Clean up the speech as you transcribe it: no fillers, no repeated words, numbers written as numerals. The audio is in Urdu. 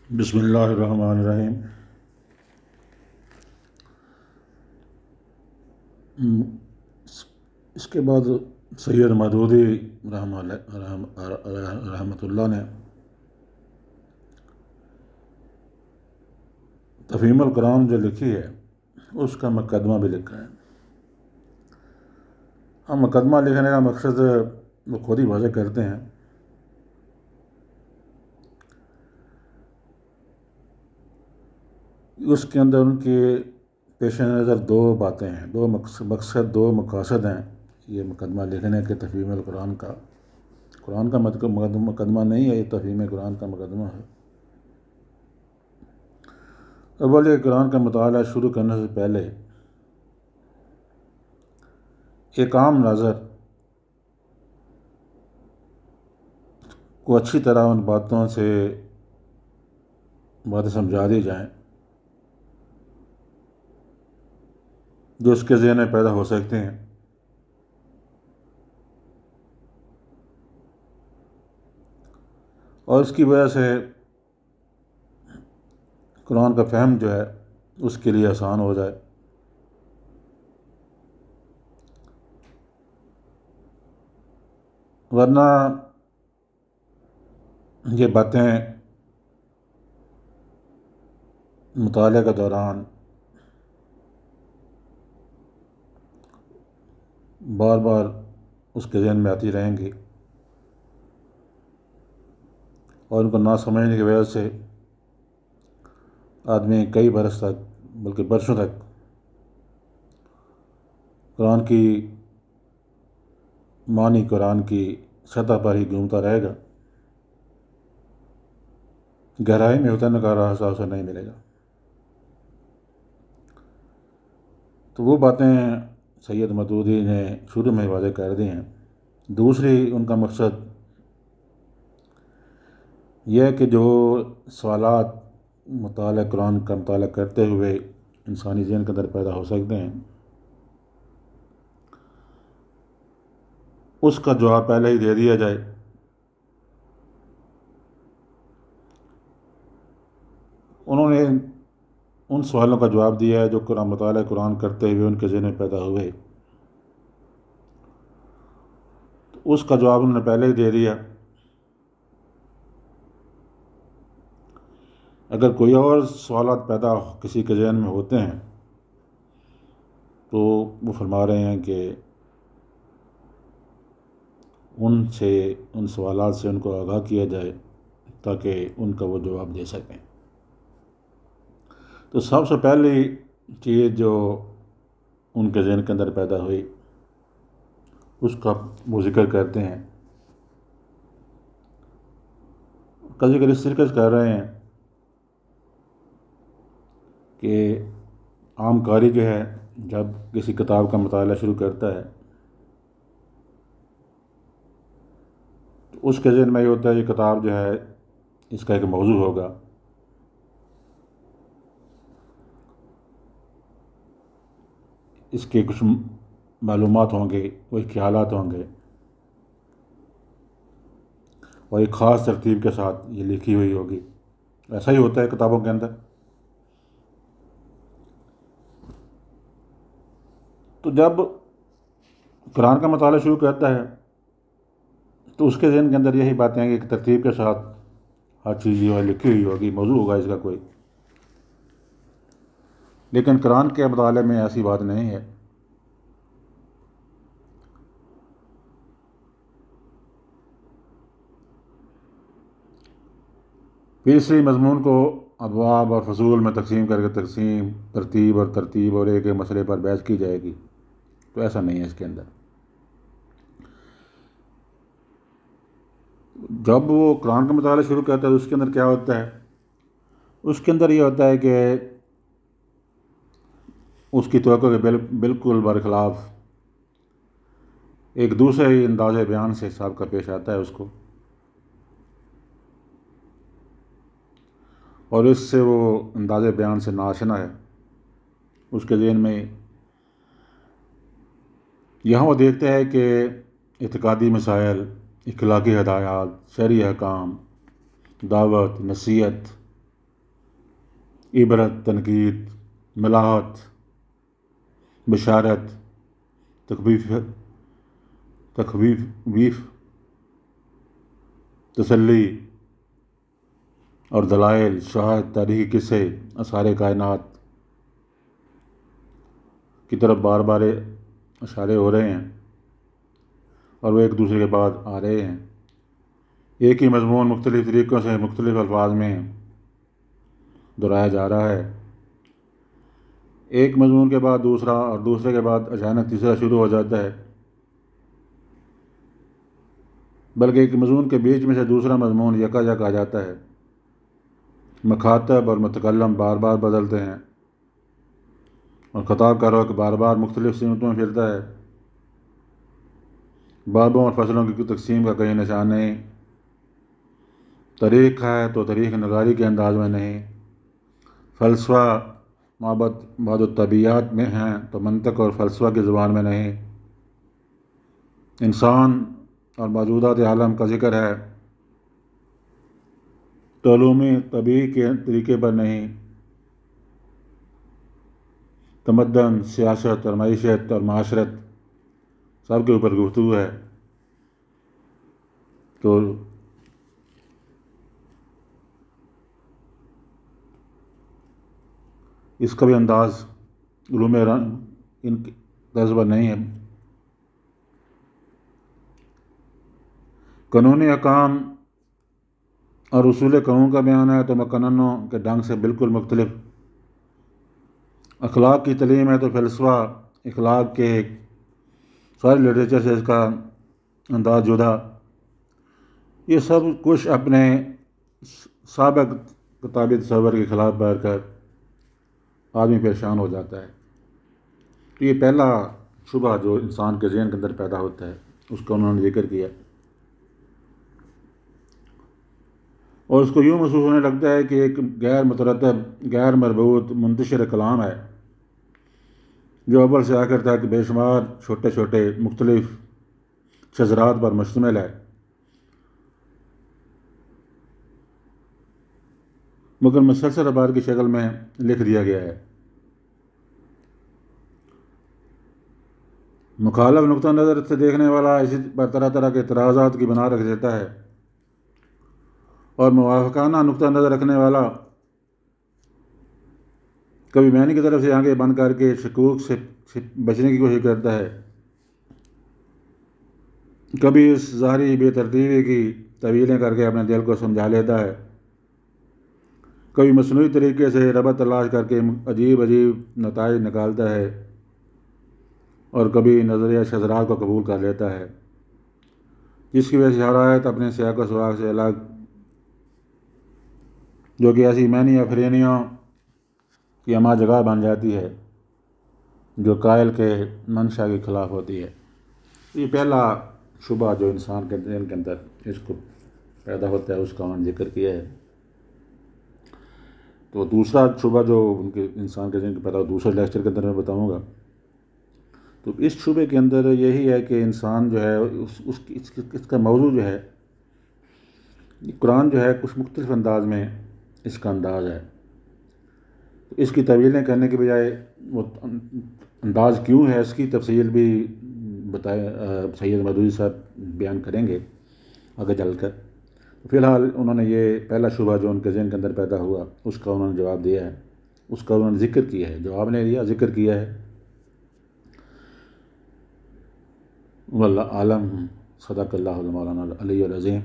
بسم اللہ الرحمن الرحیم۔ اس کے بعد سید مودودی رحمۃ اللہ نے تفہیم القرآن جو لکھی ہے اس کا مقدمہ بھی لکھا ہے۔ ہم مقدمہ لکھنے کا مقصد وہ خود ہی واضح کرتے ہیں۔ اس کے اندر ان کے پیش نظر دو باتیں ہیں، دو مقاصد ہیں یہ مقدمہ لکھنے کے تفہیم القرآن کا۔ قرآن کا مقدمہ نہیں ہے، یہ تفہیم قرآن کا مقدمہ ہے۔ اول یہ قرآن کا مطالعہ شروع کرنے سے پہلے ایک عام ناظر کو اچھی طرح ان باتیں سمجھا دی جائیں جو اس کے ذہن میں پیدا ہو سکتے ہیں، اور اس کی وجہ سے قرآن کا فہم جو ہے اس کے لیے آسان ہو جائے۔ ورنہ یہ باتیں مطالعے کے دوران بار بار اس کے ذہن میں آتی رہیں گی، اور ان کو نہ سمجھنے کی وجہ سے آدمی کئی برس تک بلکہ برسوں تک قرآن کی سطح پر ہی گھومتا رہے گا، گہرائی میں اترنے کا راستہ اسے نہیں ملے گا۔ تو وہ باتیں سید مودودی نے شروع میں واضح کر دی ہیں۔ دوسری ان کا مقصد یہ ہے کہ جو سوالات قرآن کا مطالعہ کرتے ہوئے انسانی ذہن کے اندر پیدا ہو سکتے ہیں، اس کا جواب پہلے ہی دے دیا جائے۔ انہوں نے ان سوالوں کا جواب دیا ہے جو مطالعہ قرآن کرتے ہوئے ان کے ذہن میں پیدا ہوئے، تو اس کا جواب انہوں نے پہلے ہی دے دیا۔ اگر کوئی اور سوالات کسی کے ذہن میں ہوتے ہیں تو وہ فرما رہے ہیں کہ ان سوالات سے ان کو آگاہ کیا جائے تاکہ ان کا وہ جواب دے سکیں۔ تو سب سے پہلی چیز جو ان کے ذہن کے اندر پیدا ہوئی اس کا وہ ذکر کرتے ہیں۔ کا ذکر اس طریقے سے کر رہے ہیں کہ عام قاری جو ہے جب کسی کتاب کا مطالعہ شروع کرتا ہے تو اس کے ذہن میں یہ ہوتا ہے یہ کتاب جو ہے اس کا ایک موضوع ہوگا، اس کے کچھ معلومات ہوں گے، کچھ خیالات ہوں گے، اور ایک خاص ترتیب کے ساتھ یہ لکھی ہوئی ہوگی۔ ایسا ہی ہوتا ہے کتابوں کے اندر۔ تو جب قرآن کا مطالعہ شروع کرتا ہے تو اس کے ذہن کے اندر یہی باتیں ہیں کہ ایک ترتیب کے ساتھ ہر چیز جو ہے لکھی ہوئی ہوگی، موضوع ہوگا اس کا کوئی۔ لیکن قرآن کے مطالعے میں ایسی بات نہیں ہے۔ تیسری مضمون کو ابواب اور فصول میں تقسیم کر کے ترتیب اور ایک مسئلے پر بحث کی جائے گی، تو ایسا نہیں ہے اس کے اندر۔ جب وہ قرآن کا مطالعہ شروع کرتا ہے تو اس کے اندر کیا ہوتا ہے؟ اس کے اندر یہ ہوتا ہے کہ اس کی توقع کے بالکل برخلاف ایک دوسرے ہی انداز بیان سے سابقہ پیش آتا ہے اس کو، اور اس سے وہ انداز بیان سے ناآشنا ہے۔ اس کے ذہن میں یہاں وہ دیکھتا ہے کہ اعتقادی مسائل، اخلاقی ہدایات، شرعی احکام، دعوت، نصیحت، عبرت، تنقید، ملاحت، بشارت، تخویف، تخویف، تسلی اور دلائل، شواہد، تاریخی قصے، اسرار کائنات کی طرف بار بار اشارے ہو رہے ہیں اور وہ ایک دوسرے کے بعد آ رہے ہیں۔ ایک ہی مضمون مختلف طریقوں سے مختلف الفاظ میں دہرایا جا رہا ہے۔ ایک مضمون کے بعد دوسرا اور دوسرے کے بعد اچانک تیسرا شروع ہو جاتا ہے، بلکہ ایک مضمون کے بیچ میں سے دوسرا مضمون یکا آ جاتا ہے۔ مخاطب اور متکلم بار بار بدلتے ہیں اور خطاب کا رخ بار بار مختلف سمتوں میں پھرتا ہے۔ بابوں اور فصلوں کی تقسیم کا کہیں نشان نہیں۔ تاریخ ہے تو تاریخ نگاری کے انداز میں نہیں، فلسفہ بعد الطبیعیات میں ہیں تو منطق اور فلسفہ کی زبان میں نہیں۔ انسان اور موجودات عالم کا ذکر ہے تو علومی طبیعی کے طریقے پر نہیں۔ تمدن، سیاست اور معیشت اور معاشرت سب کے اوپر گفتگو ہے، تو اس کا بھی انداز علوم ان کی طرز پر نہیں ہے۔ قانونی احکام اور اصول قانون کا بیان ہے تو مقننوں کے ڈھنگ سے بالکل مختلف۔ اخلاق کی تعلیم ہے تو فلسفہ اخلاق کے سارے لٹریچر سے اس کا انداز جدا۔ یہ سب کچھ اپنے سابق کتابی تصور کے خلاف بیٹھ کر آدمی پریشان ہو جاتا ہے۔ تو یہ پہلا شبہ جو انسان کے ذہن کے اندر پیدا ہوتا ہے اس کا انہوں نے ذکر کیا، اور اس کو یوں محسوس ہونے لگتا ہے کہ ایک غیر مترتب، غیر مربوط، منتشر کلام ہے جو اول سے آخر تک بے شمار چھوٹے چھوٹے مختلف شذرات پر مشتمل ہے، مگر مسلسل اخبار کی شکل میں لکھ دیا گیا ہے۔ مخالف نقطہ نظر سے دیکھنے والا اسی پر طرح طرح کے اعتراضات کی بنا رکھ دیتا ہے، اور موافقانہ نقطہ نظر رکھنے والا کبھی معنی کی طرف سے آنکھیں بند کر کے شکوک سے بچنے کی کوشش کرتا ہے، کبھی اس ظاہری بے ترتیبی کی تعویلیں کر کے اپنے دل کو سمجھا لیتا ہے، کبھی مصنوعی طریقے سے ربط تلاش کر کے عجیب نتائج نکالتا ہے، اور کبھی نظریہ شذرات کو قبول کر لیتا ہے، جس کی وجہ سے ہر آیت اپنے سیاق و سباق سے الگ، جو کہ ایسی معنی افرینیوں کی اما جگہ بن جاتی ہے جو قائل کے منشا کے خلاف ہوتی ہے۔ یہ پہلا شبہ جو انسان کے ذہن کے اندر اس کو پیدا ہوتا ہے اس کا انہوں نے ذکر کیا ہے۔ تو دوسرا شبہ جو ان کے انسان کے ذہن کے پیدا ہو دوسرے لیکچر کے اندر میں بتاؤں گا۔ تو اس شبے کے اندر یہی ہے کہ انسان جو ہے اس کا موضوع جو ہے، قرآن جو ہے کچھ مختلف انداز میں اس کا انداز ہے، تو اس کی طویلیں کرنے کے بجائے وہ انداز کیوں ہے اس کی تفصیل بھی سید مودودی صاحب بیان کریں گے آگے چل کر۔ فی الحال انہوں نے یہ پہلا شبہ جو ان کے ذہن کے اندر پیدا ہوا اس کا انہوں نے جواب دیا ہے، اس کا انہوں نے ذکر کیا ہے، جواب نہیں دیا، ذکر کیا ہے۔ واللہ عالم، صدق اللہ مولانا العلی العظیم۔